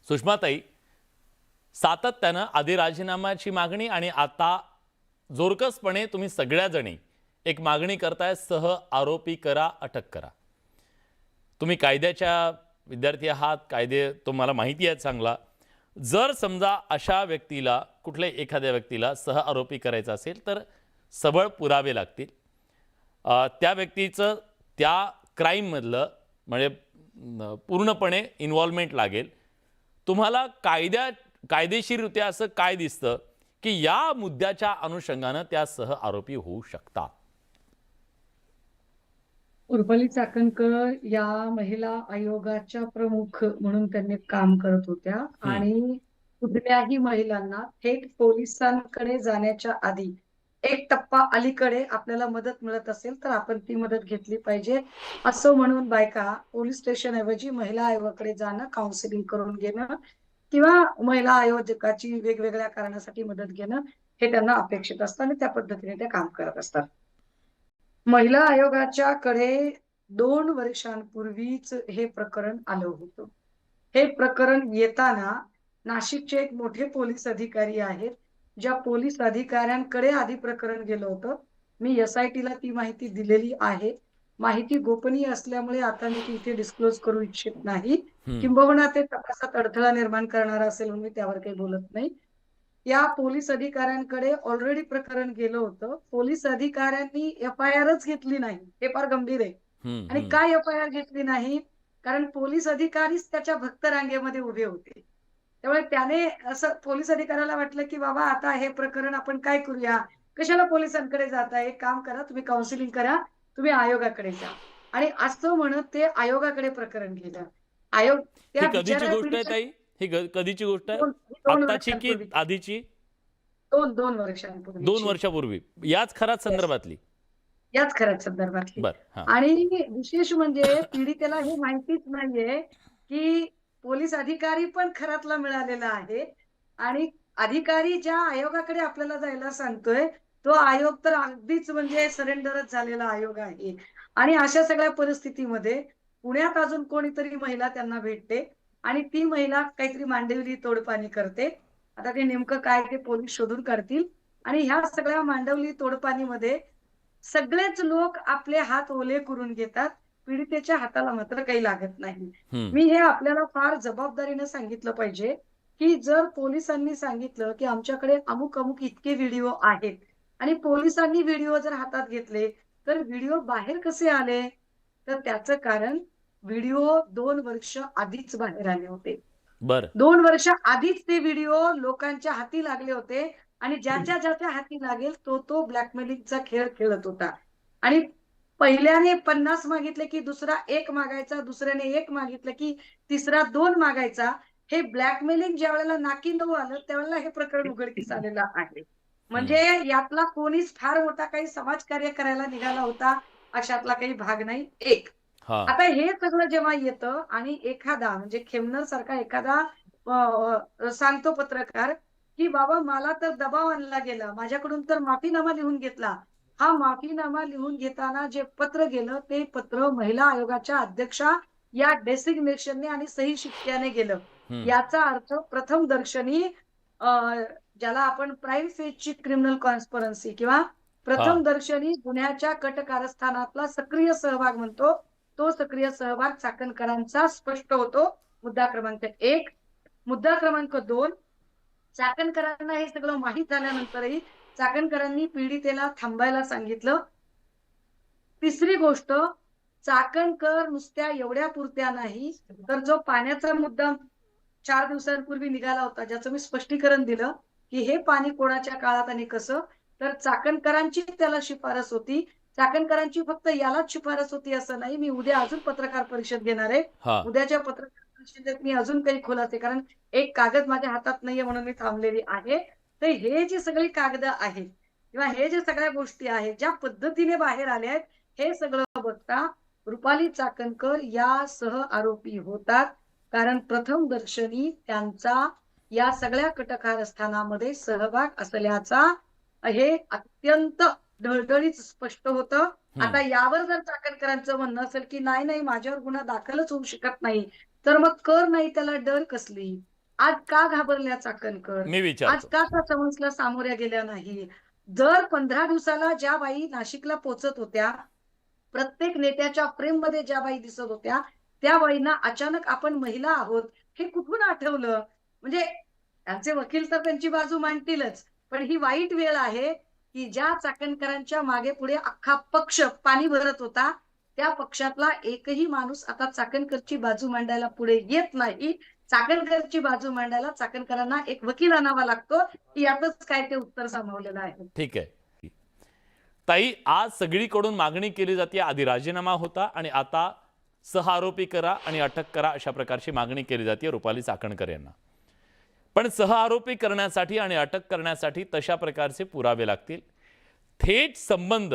सुषमाताई, सातत्यानं आधी राजीनाम्याची मागणी आणि आता जोरकसपणे तुम्ही सगळ्या जणी एक मागणी करताय, सह आरोपी करा, अटक करा. तुम्ही कायद्याच्या विद्यार्थी आहात, कायदे तुम्हाला माहिती आहे चांगला. जर समजा अशा व्यक्तीला, कुठल्या एखाद्या व्यक्तीला सह आरोपी करायचं असेल तर सबळ पुरावे लागतील. त्या व्यक्तीचं त्या क्राईममधलं म्हणजे पूर्णपणे इन्व्हॉल्वमेंट लागेल. तुम्हाला कायदेशीररित्या असं काय दिसतं की या मुद्द्याच्या अनुषंगानं त्या सह आरोपी होऊ शकतात? रुपाली चाकणकर या महिला आयोगाच्या प्रमुख म्हणून त्यांनी काम करत होत्या आणि कुठल्याही महिलांना थेट पोलिसांकडे जाण्याच्या आधी एक टप्पा अलीकडे आपल्याला मदत मिळत असेल तर आपण ती मदत घेतली पाहिजे असं म्हणून बायका पोलीस स्टेशन ऐवजी महिला आयोगाकडे जाणं, काउन्सिलिंग करून घेणं किंवा महिला आयोजकाची वेगवेगळ्या कारणासाठी मदत घेणं हे त्यांना अपेक्षित असतं आणि त्या पद्धतीने ते काम करत असतात. महिला आयोगाच्या कडे 2 वर्षांपूर्वीच हे प्रकरण आलं होतं. हे प्रकरण येताना नाशिकचे एक मोठे पोलीस अधिकारी आहेत, ज्या पोलीस अधिकाऱ्यांकडे आधी प्रकरण गेलं होतं. मी SITला ती माहिती दिलेली आहे. माहिती गोपनीय असल्यामुळे आता मी ती इथे डिस्क्लोज करू इच्छित नाही. किंबहुना ते तपासात अडथळा निर्माण करणार असेल म्हणून मी त्यावर काही बोलत नाही. या पोलीस अधिकाऱ्यांकडे ऑलरेडी प्रकरण गेलं होतं. पोलीस अधिकाऱ्यांनी FIRच घेतली नाही. हे फार गंभीर आहे. आणि काय FIR घेतली नाही? कारण पोलीस अधिकारीच त्याच्या भक्त रांगेमध्ये उभे होते. त्यामुळे त्याने असं पोलीस अधिकाऱ्याला वाटलं, की बाबा आता हे प्रकरण आपण काय करूया? कशाला पोलिसांकडे जाताय? एक काम करा, तुम्ही काउन्सिलिंग करा, तुम्ही आयोगाकडे जा. आणि असं म्हणत ते आयोगाकडे प्रकरण गेलं. आयोग ही त्या कधीची बिचाऱ्या गोष्ट आहे पीडित ताई? ही कधीची गोष्ट आहे? 2 आत्ताची की वर्षांपूर्वी आधीची? 2 2 वर्षांपूर्वीची. वर्षापूर्वी याच खराच येस. संदर्भातली? याच खऱ्या संदर्भातली. बर, हां. आणि विशेष म्हणजे पीडितेला हे माहितीच नाहीये, की पोलीस अधिकारी पण खरातला मिळालेला आहे आणि अधिकारी ज्या आयोगाकडे आपल्याला जायला सांगतोय, तो आयोग तर अगदीच म्हणजे सरेंडरच झालेला आयोग आहे. आणि अशा सगळ्या परिस्थितीमध्ये पुण्यात अजून कोणीतरी महिला त्यांना भेटते आणि ती महिला काहीतरी मांडवली तोडपाणी करते. आता ते नेमकं काय ते पोलीस शोधून काढतील आणि ह्या सगळ्या मांडवली तोडपाणीमध्ये सगळेच लोक आपले हात ओले करून घेतात. पीडितेच्या हाताला मात्र काही लागत नाही. मी हे आपल्याला फार जबाबदारीने सांगितलं पाहिजे, की जर पोलिसांनी सांगितलं, की आमच्याकडे अमुक-अमुक इतके व्हिडिओ आहेत आणि पोलिसांनी व्हिडिओ जर हातात घेतले, तर व्हिडिओ बाहेर कसे आले? तर त्याचं कारण व्हिडिओ 2 वर्ष आधीच बाहेर आले होते. बर. 2 वर्ष आधीच ते व्हिडिओ लोकांच्या हाती लागले होते आणि ज्याच्या हाती लागेल तो ब्लॅकमेलिंगचा खेळ खेळत होता. आणि पहिल्याने 50 मागितले की दुसरा 1 मागायचा, दुसऱ्याने 1 मागितलं की तिसरा 2 मागायचा. हे ब्लॅकमेलिंग ज्यावेळेला नाकी नऊ आलं, त्यावेळेला हे प्रकरण उघडकीस आलेलं आहे. म्हणजे यातला कोणीच फार मोठा काही समाजकार्य करायला निघाला होता, अशातला काही भाग नाही. एक हां. आता हे सगळं जेव्हा येतं आणि एखादा म्हणजे खेमनर सारखा एखादा सांगतो पत्रकार, की बाबा मला तर दबाव आणला गेला. माझ्याकडून तर माफीनामा लिहून घेतला. हा माफीनामा लिहून घेताना जे पत्र गेलं, ते पत्र महिला आयोगाच्या अध्यक्षा या डेसिग्नेशनने आणि सही शिक्क्याने गेलं. याचा अर्थ प्रथमदर्शनी अ, ज्याला आपण प्राइम फेजची क्रिमिनल कॉन्स्पिरन्सी किंवा हां. प्रथमदर्शनी गुन्ह्याच्या कट कारस्थानातला सक्रिय सहभाग म्हणतो. तो सक्रिय सहभाग चाकणकरांचा स्पष्ट होतो. मुद्दा क्रमांक 1. मुद्दा क्रमांक 2. चाकणकरांना हे सगळं माहीत झाल्यानंतरही चाकणकरांनी पीडितेला थांबायला सांगितलं. तिसरी गोष्ट, चाकणकर नुसत्या एवढ्या पुरत्या नाही, तर जो पाण्याचा मुद्दा 4 दिवसांपूर्वी निघाला होता, ज्याचं मी स्पष्टीकरण दिलं, की हे पाणी कोणाच्या काळात आणि कसं, तर चाकणकरांची त्याला शिफारस होती. चाकणकरांची फक्त यालाच शिफारस होती असं नाही. मी उद्या अजून पत्रकार परिषद घेणार आहे. हां. उद्याच्या पत्रकार परिषदेत मी अजून काही खुलासे कारण एक कागद माझ्या हातात नाहीये म्हणून मी थांबलेली आहे. तर हे जी सगळी कागद आहेत किंवा हे जे सगळ्या गोष्टी आहेत, ज्या पद्धतीने बाहेर आल्या आहेत, हे सगळं बघता रुपाली चाकणकर या सह आरोपी होतात. कारण प्रथमदर्शनी त्यांचा या सगळ्या कटकारस्थानामध्ये सहभाग असल्याचा हे अत्यंत ढळढळीत स्पष्ट होतं. आता यावर जर चाकणकरांचं म्हणणं असेल, की नाही, नाही माझ्यावर गुन्हा दाखलच होऊ शकत नाही, तर मग कर नाही त्याला डर कसली? आज का घाबरल्या चाकणकर? मी आज विचारतो. का त्या समस्येला सामोऱ्या गेल्या नाही? दर 15 दिवसाला ज्या बाई नाशिकला पोहोचत होत्या, प्रत्येक नेत्याच्या फ्रेममध्ये ज्या बाई दिसत होत्या, त्या बाईंना अचानक आपण महिला आहोत हे कुठून आठवलं? म्हणजे त्यांचे वकील तर त्यांची बाजू मांडतीलच. पण ही वाईट वेळ आहे, की ज्या चाकणकरांच्या मागे-पुढे अख्खा पक्ष पाणी भरत होता, त्या पक्षातला एकही माणूस आता चाकणकरची बाजू मांडायला पुढे येत नाही. चाकणकरची बाजू मांडायला चाकणकरांना एक वकील आणावा लागतो. यातच काय ते उत्तर सामावलेलं आहे. ठीक आहे. ताई, आज सगळीकडून मागणी केली जाते, आधी राजीनामा होता आणि आता सहआरोपी करा आणि अटक करा अशा प्रकारची मागणी केली जाते रुपाली चाकणकर यांना. पण सहआरोपी करण्यासाठी आणि अटक करण्यासाठी तशा प्रकारचे पुरावे लागतील. थेट संबंध,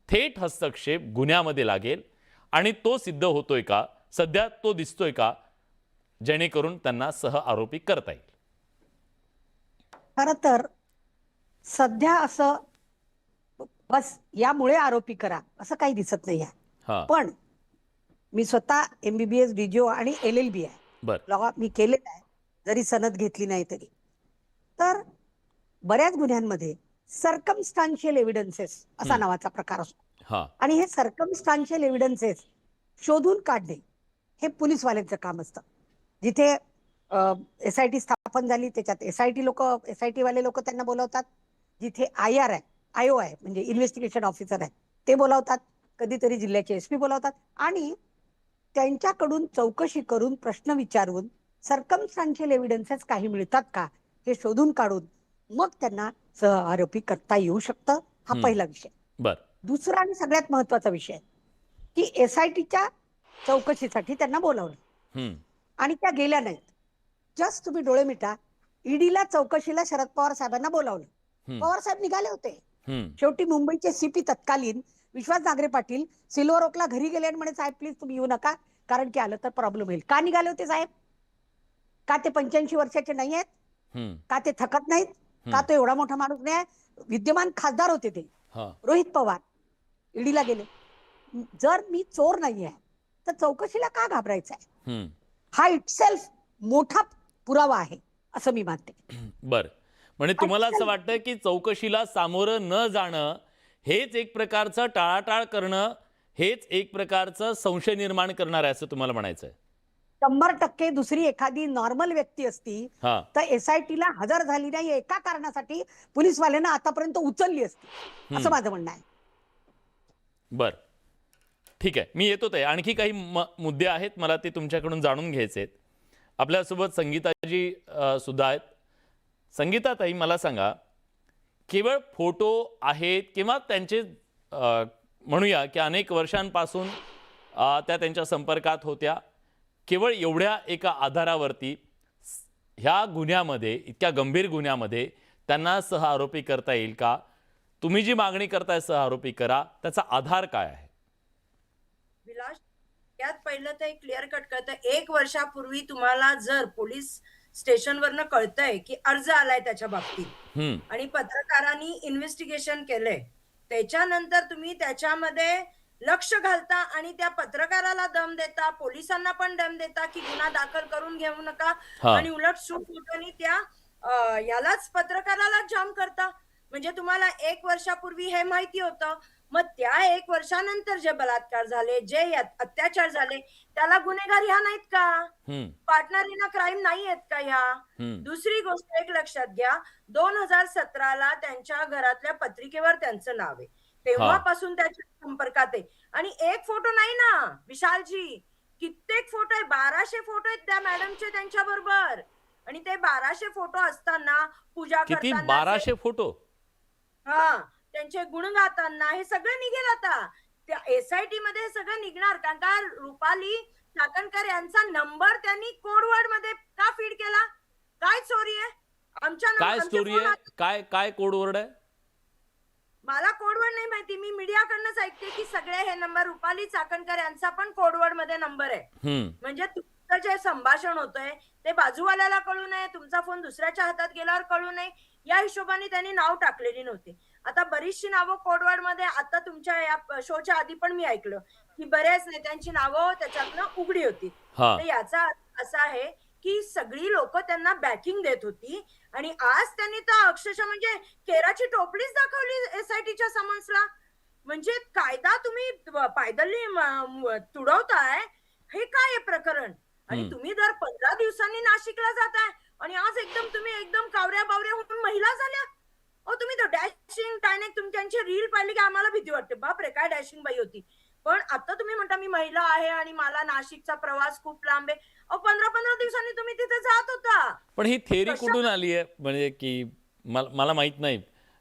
थेट हस्तक्षेप गुन्ह्यामध्ये लागेल आणि तो सिद्ध होतोय का, सध्या तो दिसतोय का, जेणेकरून त्यांना सहआरोपी करता येईल. खरं तर सध्या असं बस यामुळे आरोपी करा असं काही दिसत नाही आहे. हा, पण मी स्वतः MBBS DGO आणि LLB आहे, बर, लॉ मी केलेला आहे, जरी सनद घेतली नाही तरी. तर बऱ्याच गुन्ह्यांमध्ये सर्कमस्टान्शियल एव्हिडन्सेस असा नावाचा प्रकार असतो हा, आणि हे सर्कमस्टान्शियल एव्हिडन्सेस शोधून काढणे हे पोलीसवाल्यांचं काम असतं. जिथे SIT स्थापन झाली त्याच्यात SIT वाले लोक त्यांना बोलवतात. जिथे IR आहे, IO आहे म्हणजे इन्व्हेस्टिगेशन ऑफिसर आहे, ते बोलवतात. कधीतरी जिल्ह्याचे SP बोलवतात आणि त्यांच्याकडून चौकशी करून प्रश्न विचारून सर्कमस्टान्शियल एव्हिडन्सेस काही मिळतात का हे शोधून काढून मग त्यांना सहआरोपी करता येऊ शकतं. हा पहिला विषय. बर, दुसरा आणि सगळ्यात महत्वाचा विषय की SITच्या चौकशीसाठी त्यांना बोलावलं हम्म, आणि त्या गेल्या नाहीत. जस्ट तुम्ही डोळे मिटा, ईडीला चौकशीला शरद पवार साहेबांना बोलावलं. पवार साहेब निघाले होते. हम्म, शेवटी मुंबईचे CP तत्कालीन विश्वास नांगरे पाटील सिल्वर ओकला घरी गेले आणि म्हणे साहेब प्लीज तुम्ही येऊ नका, कारण की आलं तर प्रॉब्लेम होईल. का निघाले होते साहेब? का ते 85 वर्षाचे नाही आहेत? हम्म, का ते थकत नाहीत? का तो एवढा मोठा माणूस नाही आहे? विद्यमान खासदार होते ते हा, रोहित पवार, ईडीला गेले. जर मी चोर नाही आहे तर चौकशीला का घाबरायचं आहे? हम्म, हा इटसेल्फ मोठा पुरावा आहे असं मी मानते. बर. म्हणजे तुम्हाला असं वाटतं की चौकशीला सामोरं न जाणं हेच एक प्रकारचं टाळाटाळ करणं, हेच एक प्रकारचं संशय निर्माण करणार आहे असं तुम्हाला म्हणायचं आहे? 100% दुसरी एखादी नॉर्मल व्यक्ती असती हा, तर SITला हजर झाली नाही एका कारणासाठी पोलीसवाल्यांना आतापर्यंत उचलली असती असं माझं म्हणणं आहे. बर, ठीक आहे. मी येतो ते. आणखी काही मुद्दे आहेत, मला ते तुमच्याकडून जाणून घ्यायचे आहेत. आपल्यासोबत संगीताजी सुद्धा आहेत. संगीताताई, मला सांगा, केवळ फोटो आहेत किंवा त्यांचे म्हणूया की अनेक वर्षांपासून त्या त्यांच्या संपर्कात होत्या, केवळ एवढ्या एका आधारावरती ह्या गुन्ह्यामध्ये, इतक्या गंभीर गुन्ह्यामध्ये त्यांना सहआरोपी करता येईल का? तुम्ही जी मागणी करताय सहआरोपी करा, त्याचा आधार काय आहे? विलास, यात पहिलं तर एक क्लिअर कट कळतं, 1 वर्षापूर्वी तुम्हाला जर पोलीस स्टेशनवरनं कळतंय की अर्ज आलाय त्याच्या बाबतीत आणि पत्रकारांनी इन्व्हेस्टिगेशन केलंय, त्याच्यानंतर तुम्ही त्याच्यामध्ये लक्ष घालता आणि त्या पत्रकाराला दम देता, पोलिसांना पण दम देता की गुन्हा दाखल करून घेऊ नका आणि उलट सुटसुटाने त्या यालाच पत्रकाराला जाम करता. म्हणजे तुम्हाला 1 वर्षापूर्वी हे माहिती होतं, मग त्या 1 वर्षानंतर जे बलात्कार झाले, जे अत्याचार झाले, त्याला गुन्हेगार ह्या नाहीत का? पार्टनर इन अ क्राईम नाही आहेत का ह्या? दुसरी गोष्ट एक लक्षात घ्या, 2017ला त्यांच्या घरातल्या पत्रिकेवर त्यांचं नाव आहे. तेव्हापासून त्याच्या संपर्कात आहे आणि एक फोटो नाही ना विशालजी, कित्येक फोटो आहे, 1200 फोटो आहेत त्या मॅडमचे त्यांच्या बरोबर. आणि ते 1200 फोटो असताना पूजा किती? करताना 1200 फोटो? हा, त्यांचे गुण गाताना हे सगळं निघेल आता. त्या SIT मध्ये हे सगळं निघणार, कारण का रुपाली चाकणकर यांचा नंबर त्यांनी कोडवर्ड मध्ये का फीड केला? काय चोरी आहे? काय स्टोरी आहे? काय कोडवर्ड आहे? मला कोडवर्ड नाही माहिती, मी मीडियाकडनंच ऐकते की सगळे हे नंबर रुपाली चाकणकर यांचा पण कोडवर्ड मध्ये नंबर आहे. म्हणजे तुमचं जे संभाषण होतंय ते बाजूवाल्याला कळू नये, तुमचा फोन दुसऱ्याच्या हातात गेल्यावर कळू नये, या हिशोबाने त्यांनी नाव टाकलेली नव्हती. आता बरीचशी नावं कोडवर्ड मध्ये, आता तुमच्या या शोच्या आधी पण मी ऐकलं की बऱ्याच नेत्यांची नावं त्याच्यातनं उघडी होती. तर याचा अर्थ असा आहे की सगळी लोक त्यांना बॅकिंग देत होती आणि आज त्यांनी तर अक्षरशः म्हणजे केराची टोपलीच दाखवली एसआयटीच्या समन्सला. म्हणजे कायदा तुम्ही पायदल्ली तुडवताय, हे काय आहे प्रकरण? आणि तुम्ही दर 15 दिवसांनी नाशिकला जाताय आणि आज एकदम तुम्ही एकदम कावऱ्या बावऱ्या होऊन महिला झाल्या. तुम्ही तर डॅशिंग टायनिंग, तुम्ही त्यांची रील पाहिली की आम्हाला भीती वाटते, बापरे काय डॅशिंग बाई होती. पण आता तुम्ही म्हणता मी महिला आहे आणि मला नाशिकचा प्रवास खूप लांब आहे. 15-15 दिवसांनी तुम्ही तिथे जात होता. पण ही थेअरी कुठून आली आहे? म्हणजे की मला माहित नाही,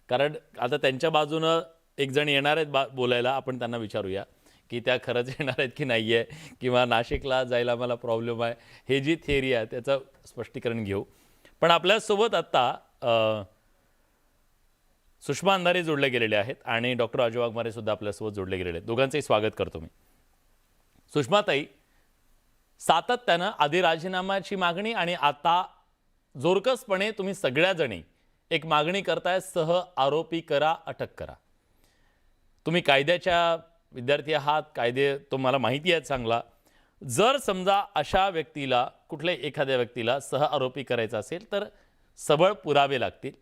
कारण आता त्यांच्या बाजूनं एक जण येणार आहेत बोलायला, आपण त्यांना विचारूया की त्या खरंच येणार आहेत की नाही आहे, किंवा नाशिकला जायला मला प्रॉब्लेम आहे, हे जी थेअरी आहे त्याचं स्पष्टीकरण घेऊ. पण आपल्यासोबत आत्ता सुषमा अंधारे जोडले गेलेले आहेत आणि डॉक्टर अजय वाघमारे सुद्धा आपल्यासोबत जोडले गेलेले आहेत. दोघांचंही स्वागत करतो मी. सुषमाताई, सातत्यानं आधी राजीनाम्याची मागणी आणि आता जोरकसपणे तुम्ही सगळ्याजणी एक मागणी करताय, सह आरोपी करा, अटक करा. तुम्ही कायद्याच्या विद्यार्थी आहात, कायदे तुम्हाला माहिती आहे चांगला. जर समजा अशा व्यक्तीला, कुठल्याही एखाद्या व्यक्तीला सह आरोपी करायचं असेल तर सबळ पुरावे लागतील.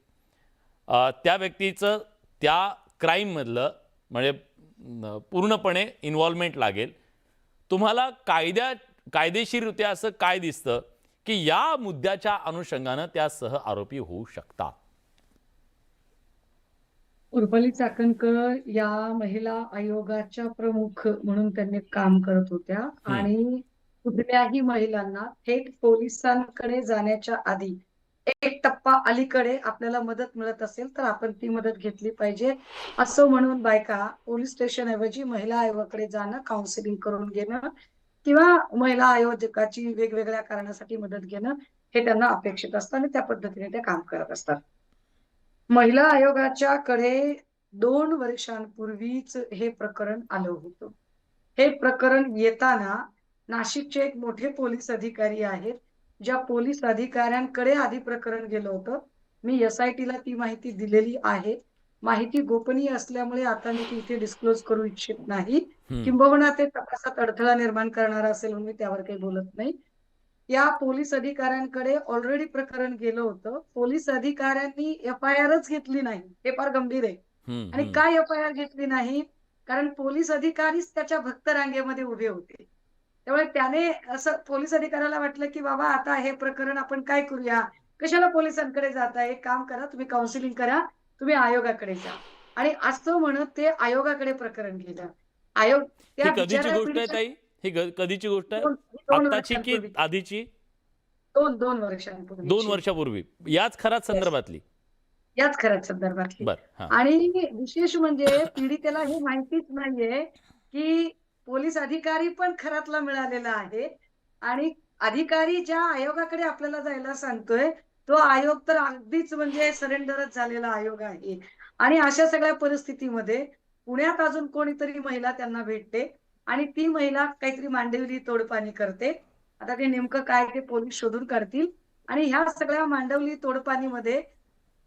त्या व्यक्तीचं त्या क्राईममधलं म्हणजे पूर्णपणे इन्व्हॉल्वमेंट लागेल. तुम्हाला कायदेशीररित्या असं काय दिसतं की या मुद्द्याच्या अनुषंगानं त्या सह आरोपी होऊ शकतात? उर्फली चाकणकर या महिला आयोगाच्या प्रमुख म्हणून त्यांनी काम करत होत्या आणि कुठल्याही महिलांना थेट पोलिसांकडे जाण्याच्या आधी एक टप्पा अलीकडे आपल्याला मदत मिळत असेल तर आपण ती मदत घेतली पाहिजे, असं म्हणून बायका पोलीस स्टेशन ऐवजी महिला आयोगाकडे जाणं, काउन्सिलिंग करून घेणं किंवा महिला आयोजकाची वेगवेगळ्या कारणासाठी मदत घेणं हे त्यांना अपेक्षित असतं आणि त्या पद्धतीने ते काम करत असतात. महिला आयोगाच्या कडे 2 वर्षांपूर्वीच हे प्रकरण आलं होतं. हे प्रकरण येताना नाशिकचे एक मोठे पोलीस अधिकारी आहेत, ज्या पोलीस अधिकाऱ्यांकडे आधी प्रकरण गेलं होतं. मी एसआयटीला ती माहिती दिलेली आहे. माहिती गोपनीय असल्यामुळे आता मी ती इथे डिस्क्लोज करू इच्छित नाही. किंबहुना ते तपासात अडथळा निर्माण करणार असेल म्हणून मी त्यावर काही बोलत नाही. या पोलीस अधिकाऱ्यांकडे ऑलरेडी प्रकरण गेलं होतं. पोलीस अधिकाऱ्यांनी एफआयआरच घेतली नाही. हे फार गंभीर आहे. आणि काय एफआयआर घेतली नाही? कारण पोलीस अधिकारीच त्याच्या भक्त रांगेमध्ये उभे होते. त्यामुळे त्याने असं पोलीस अधिकाऱ्याला वाटलं की बाबा आता हे प्रकरण आपण काय करूया, कशाला पोलिसांकडे जाताय, एक काम करा, तुम्ही काउन्सिलिंग करा, तुम्ही आयोगाकडे जा. आणि असं म्हणत ते आयोगाकडे प्रकरण गेलं. आयोग ही त्या कधीची बिचाऱ्या गोष्ट आहे ताई? ही कधीची गोष्ट आहे? 2 आताची की वर्षांपूर्वी. आधीची? 2 वर्षांपूर्वी. 2 वर्षापूर्वी. याच खराच संदर्भातली? याच खऱ्याच संदर्भातली. बरं. आणि विशेष म्हणजे पीडितेला हे माहितीच नाहीये की पोलीस अधिकारी पण खरातला मिळालेला आहे आणि अधिकारी ज्या आयोगाकडे आपल्याला जायला सांगतोय तो आयोग तर अगदीच म्हणजे सरेंडरच झालेला आयोग आहे. आणि अशा सगळ्या परिस्थितीमध्ये पुण्यात अजून कोणीतरी महिला त्यांना भेटते आणि ती महिला काहीतरी मांडवली तोडपाणी करते. आता ते नेमकं काय ते पोलीस शोधून काढतील. आणि ह्या सगळ्या मांडवली तोडपाणीमध्ये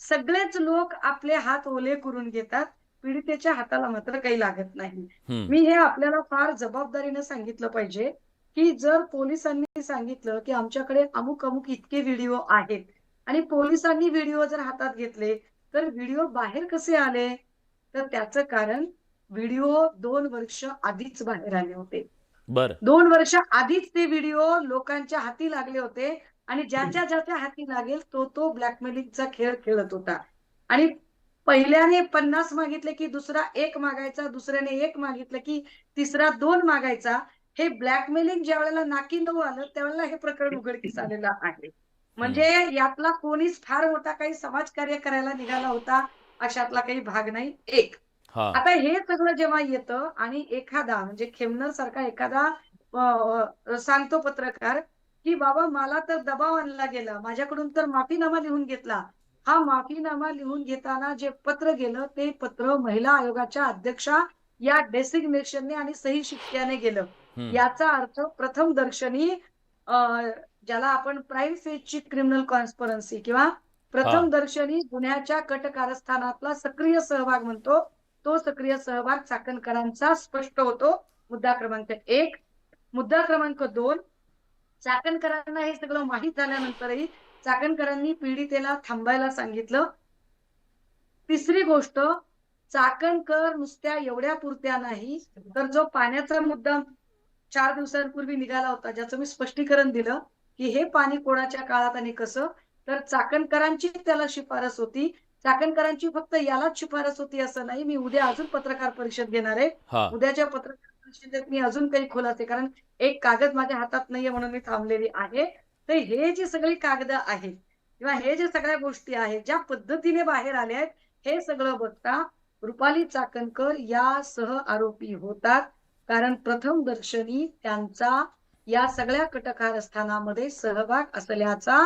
सगळेच लोक आपले हात ओले करून घेतात. पीडितेच्या हाताला मात्र काही लागत नाही. मी हे आपल्याला फार जबाबदारीने सांगितलं पाहिजे की जर पोलिसांनी सांगितलं की आमच्याकडे अमुक अमुक इतके व्हिडिओ आहेत आणि पोलिसांनी व्हिडिओ जर हातात घेतले तर व्हिडिओ बाहेर कसे आले, तर त्याचं कारण व्हिडिओ 2 वर्ष आधीच बाहेर आले होते. बरं. 2 वर्ष आधीच ते व्हिडिओ लोकांच्या हाती लागले होते आणि ज्याच्या हाती लागेल तो ब्लॅकमेलिंगचा खेळ खेळत होता. आणि पहिल्याने 50 मागितले की दुसरा 1 मागायचा, दुसऱ्याने 1 मागितलं की तिसरा 2 मागायचा. हे ब्लॅकमेलिंग ज्या वेळेला नाकीनऊ आलं त्यावेळेला हे प्रकरण उघडकीस आलेलं आहे. म्हणजे यातला कोणीच फार मोठा काही समाजकार्य करायला निघाला होता अशातला काही भाग नाही. एक आता हे सगळं जेव्हा येतं आणि एखादा म्हणजे खेमनर सारखा एखादा सांगतो पत्रकार की बाबा मला तर दबाव आणला गेला, माझ्याकडून तर माफीनामा लिहून घेतला. हा माफीनामा लिहून घेताना जे पत्र गेलं ते पत्र महिला आयोगाच्या अध्यक्षा या डेसिग्नेशनने आणि सही शिक्क्याने गेलं. याचा अर्थ प्रथमदर्शनी ज्याला आपण प्राईम फेजची क्रिमिनल कॉन्स्पिरन्सी किंवा प्रथमदर्शनी गुन्ह्याच्या कट कारस्थानातला सक्रिय सहभाग म्हणतो, तो सक्रिय सहभाग चाकणकरांचा स्पष्ट होतो. मुद्दा क्रमांक 1. मुद्दा क्रमांक 2, चाकणकरांना हे सगळं माहीत झाल्यानंतरही चाकणकरांनी पीडितेला थांबायला सांगितलं. तिसरी गोष्ट, चाकणकर नुसत्या एवढ्या पुरत्या नाही, तर जो पाण्याचा मुद्दा 4 दिवसांपूर्वी निघाला होता, ज्याचं मी स्पष्टीकरण दिलं की हे पाणी कोणाच्या काळात आणि कसं, तर चाकणकरांची त्याला शिफारस होती. चाकणकरांची फक्त यालाच शिफारस होती असं नाही. मी उद्या अजून पत्रकार परिषद घेणार आहे. हा उद्याच्या पत्रकार परिषदेत मी अजून काही खुलासे, कारण एक कागद माझ्या हातात नाहीये म्हणून मी थांबलेली आहे. तर हे जी सगळी कागद आहेत किंवा हे जे सगळ्या गोष्टी आहेत, ज्या पद्धतीने बाहेर आल्या आहेत, हे सगळं बघता रुपाली चाकणकर या सह आरोपी होतात. कारण प्रथम दर्शनी त्यांचा या सगळ्या कटकारस्थानामध्ये सहभाग असल्याचा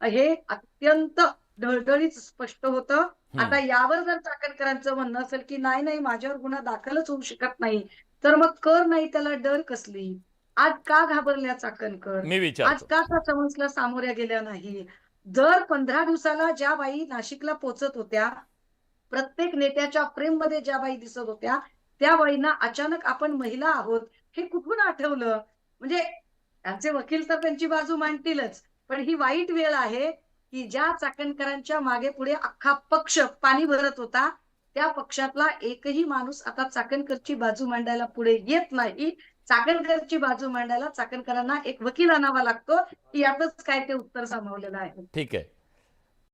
हे अत्यंत ढळढळीत स्पष्ट होतं. आता यावर जर चाकणकरांचं म्हणणं असेल की नाही नाही माझ्यावर गुन्हा दाखलच होऊ शकत नाही, तर मग कर नाही त्याला डर कसली? आज का घाबरल्या चाकणकर? मी आज विचारतो. का त्या समन्सला सामोऱ्या गेल्या नाही? दर 15 दिवसाला ज्या बाई नाशिकला पोहोचत होत्या, प्रत्येक नेत्याच्या फ्रेम मध्ये ज्या बाई दिसत होत्या, त्या बाईंना अचानक आपण महिला आहोत हे कुठून आठवलं? म्हणजे त्यांचे वकील तर त्यांची बाजू मांडतीलच, पण ही वाईट वेळ आहे की ज्या चाकणकरांच्या मागे पुढे अख्खा पक्ष पाणी भरत होता, त्या पक्षातला एकही माणूस आता चाकणकरची बाजू मांडायला पुढे येत नाही. चाकणकरची बाजू मांडायला चाकणकरांना एक वकील आणावा लागतो, की यातच काय ते उत्तर सामावलेलं आहे. ठीक आहे.